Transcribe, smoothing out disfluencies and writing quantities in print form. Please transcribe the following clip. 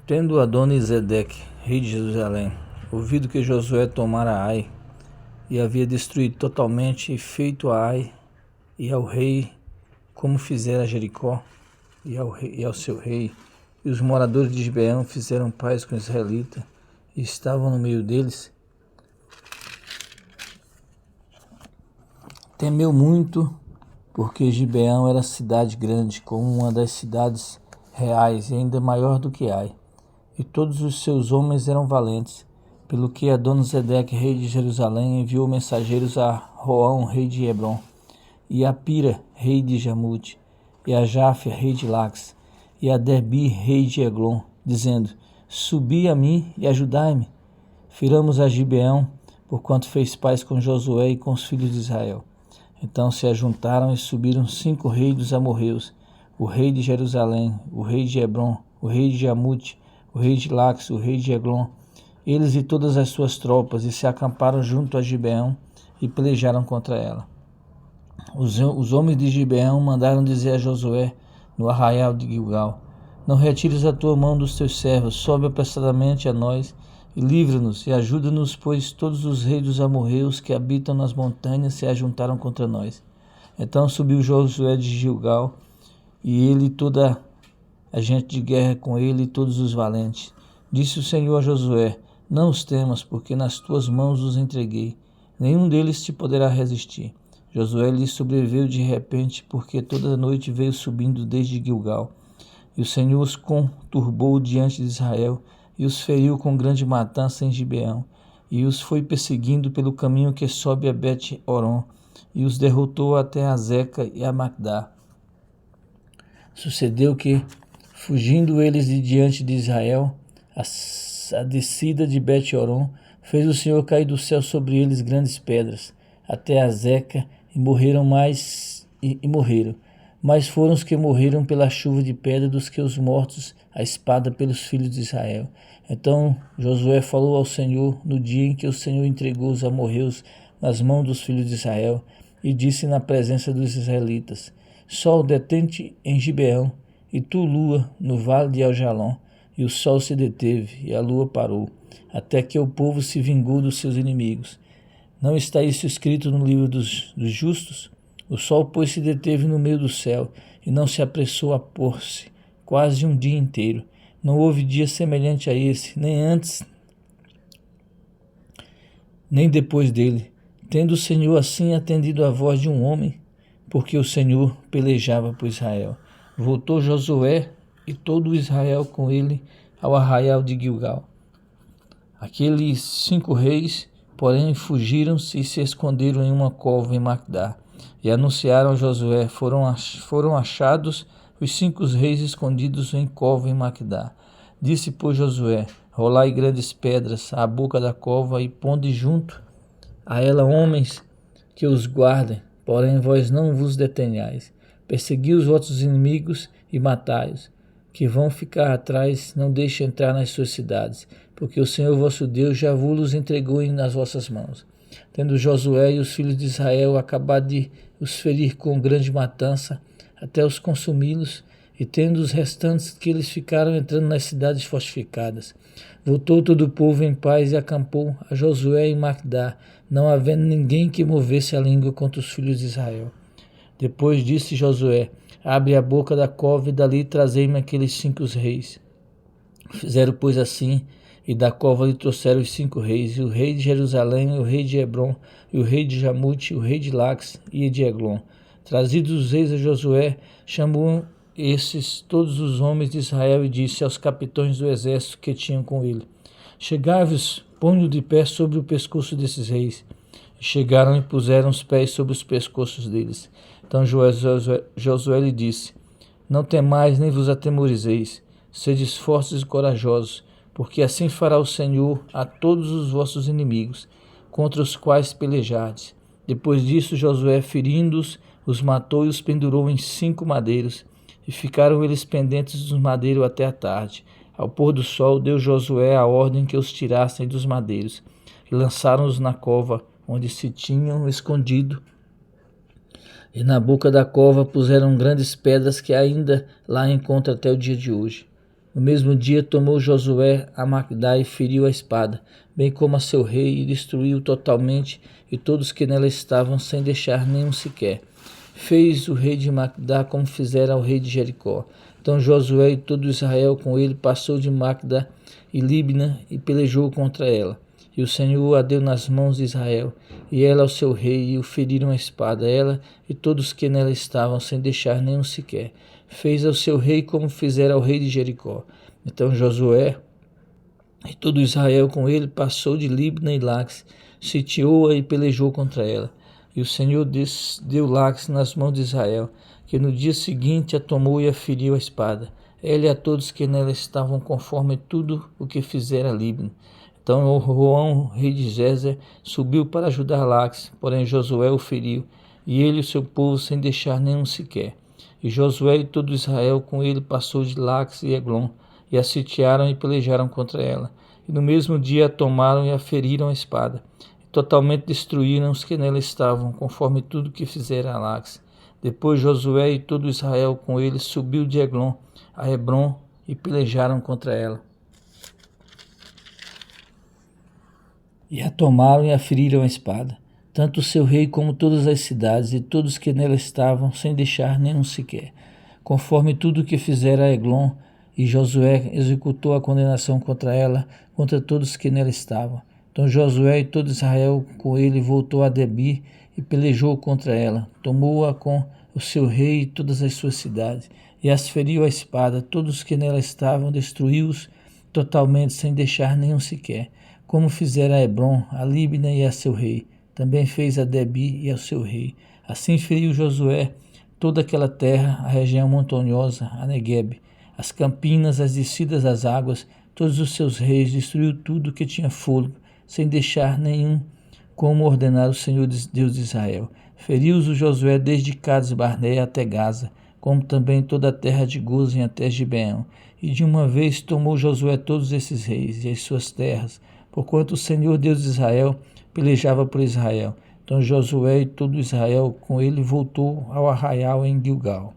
Tendo Adonisedeque, rei de Jerusalém, ouvido que Josué tomara Ai, e havia destruído totalmente e feito a Ai e ao rei, como fizera a Jericó e ao seu rei, e os moradores de Gibeão fizeram paz com os israelitas, e estavam no meio deles, temeu muito, porque Gibeão era cidade grande, como uma das cidades reais, e ainda maior do que Ai. E todos os seus homens eram valentes, pelo que Adonisedeque, rei de Jerusalém, enviou mensageiros a Roão, rei de Hebron, e a Pira, rei de Jamute, e a Jáfia, rei de Lax, e a Derbi, rei de Eglon, dizendo: Subi a mim e ajudai-me. Firamos a Gibeão, porquanto fez paz com Josué e com os filhos de Israel. Então se ajuntaram e subiram 5 reis dos amorreus, o rei de Jerusalém, o rei de Hebron, o rei de Jamute, o rei de Lax, o rei de Eglon, eles e todas as suas tropas, e se acamparam junto a Gibeão e pelejaram contra ela. Os homens de Gibeão mandaram dizer a Josué, no arraial de Gilgal: Não retires a tua mão dos teus servos, sobe apressadamente a nós e livra-nos e ajuda-nos, pois todos os reis dos amorreus que habitam nas montanhas se ajuntaram contra nós. Então subiu Josué de Gilgal, e ele e toda a gente de guerra com ele e todos os valentes. Disse o Senhor a Josué: Não os temas, porque nas tuas mãos os entreguei. Nenhum deles te poderá resistir. Josué lhe sobreveio de repente, porque toda a noite veio subindo desde Gilgal. E o Senhor os conturbou diante de Israel, e os feriu com grande matança em Gibeão, e os foi perseguindo pelo caminho que sobe a Bet-Horon, e os derrotou até a Zeca e a Magdá. Sucedeu que, fugindo eles de diante de Israel, a descida de Bet-Horon, fez o Senhor cair do céu sobre eles grandes pedras, até a Zeca, e morreram. Mais foram os que morreram pela chuva de pedra dos que os mortos à espada pelos filhos de Israel. Então Josué falou ao Senhor no dia em que o Senhor entregou os amorreus nas mãos dos filhos de Israel, e disse na presença dos israelitas: Sol, detente em Gibeão, e tu, lua, no vale de Aljalon. E o sol se deteve, e a lua parou, até que o povo se vingou dos seus inimigos. Não está isso escrito no livro dos justos? O sol, pois, se deteve no meio do céu, e não se apressou a pôr-se, quase um dia inteiro. Não houve dia semelhante a esse, nem antes, nem depois dele, tendo o Senhor assim atendido à voz de um homem, porque o Senhor pelejava por Israel. Voltou Josué e todo Israel com ele ao arraial de Gilgal. Aqueles 5 reis, porém, fugiram-se e se esconderam em uma cova em Magdá, e anunciaram a Josué: foram achados os 5 reis escondidos em cova em Magdá. Disse, pois, Josué: rolai grandes pedras à boca da cova, e ponde junto a ela homens que os guardem, porém vós não vos detenhais. Persegui os vossos inimigos e matai-os, que vão ficar atrás, não deixe entrar nas suas cidades, porque o Senhor vosso Deus já vos entregou nas vossas mãos. Tendo Josué e os filhos de Israel acabado de os ferir com grande matança, até os consumi-los, e tendo os restantes que eles ficaram entrando nas cidades fortificadas, voltou todo o povo em paz e acampou a Josué em Magdá, não havendo ninguém que movesse a língua contra os filhos de Israel. Depois disse Josué: Abre a boca da cova, e dali trazei-me aqueles 5 reis. Fizeram, pois, assim, e da cova lhe trouxeram os 5 reis, e o rei de Jerusalém, e o rei de Hebron, e o rei de Jamute, e o rei de Lax e de Eglon. Trazidos os reis a Josué, chamou esses todos os homens de Israel e disse aos capitães do exército que tinham com ele: Chegai-vos, ponho de pé sobre o pescoço desses reis. E chegaram e puseram os pés sobre os pescoços deles. Então Josué lhe disse: Não temais nem vos atemorizeis, sedes fortes e corajosos, porque assim fará o Senhor a todos os vossos inimigos, contra os quais pelejardes. Depois disso, Josué, ferindo-os, os matou e os pendurou em 5 madeiros, e ficaram eles pendentes dos madeiros até a tarde. Ao pôr do sol, deu Josué a ordem que os tirassem dos madeiros, e lançaram-os na cova, onde se tinham escondido. E na boca da cova puseram grandes pedras que ainda lá encontra até o dia de hoje. No mesmo dia tomou Josué a Magdá e feriu a espada, bem como a seu rei, e destruiu totalmente e todos que nela estavam, sem deixar nenhum sequer. Fez o rei de Magdá como fizera ao rei de Jericó. Então Josué e todo Israel com ele passou de Magdá e Libna e pelejou contra ela. E o Senhor a deu nas mãos de Israel, e ela ao seu rei, e o feriram a espada, ela e todos que nela estavam, sem deixar nenhum sequer. Fez ao seu rei como fizera ao rei de Jericó. Então Josué e todo Israel com ele passou de Libna e Laques, sitiou-a e pelejou contra ela. E o Senhor deu Laques nas mãos de Israel, que no dia seguinte a tomou e a feriu a espada, ela e a todos que nela estavam, conforme tudo o que fizera Libna. Então Roão, rei de Gézer, subiu para ajudar Laques, porém Josué o feriu, e ele e o seu povo, sem deixar nenhum sequer. E Josué e todo Israel com ele passou de Laques e Eglon, e a sitiaram e pelejaram contra ela. E no mesmo dia a tomaram e a feriram a espada, e totalmente destruíram os que nela estavam, conforme tudo que fizera Laques. Depois Josué e todo Israel com ele subiu de Eglon a Hebron e pelejaram contra ela. E a tomaram e a feriram a espada, tanto o seu rei como todas as cidades e todos que nela estavam, sem deixar nenhum sequer. Conforme tudo que fizera Eglon, e Josué executou a condenação contra ela, contra todos que nela estavam. Então Josué e todo Israel com ele voltou a Debir e pelejou contra ela, tomou-a com o seu rei e todas as suas cidades, e as feriu a espada, todos que nela estavam, destruiu-os totalmente, sem deixar nenhum sequer. Como fizera a Hebron, a Libna e a seu rei, também fez a Debir e ao seu rei. Assim feriu Josué toda aquela terra, a região montanhosa, a Neguebe, as campinas, as descidas das águas, todos os seus reis, destruiu tudo que tinha fôlego, sem deixar nenhum, como ordenara o Senhor Deus de Israel. Feriu-os o Josué desde Cades Barneia até Gaza, como também toda a terra de Gozem até Gibeão. E de uma vez tomou Josué todos esses reis e as suas terras, porquanto o Senhor Deus de Israel pelejava por Israel. Então Josué e todo Israel com ele voltou ao arraial em Gilgal.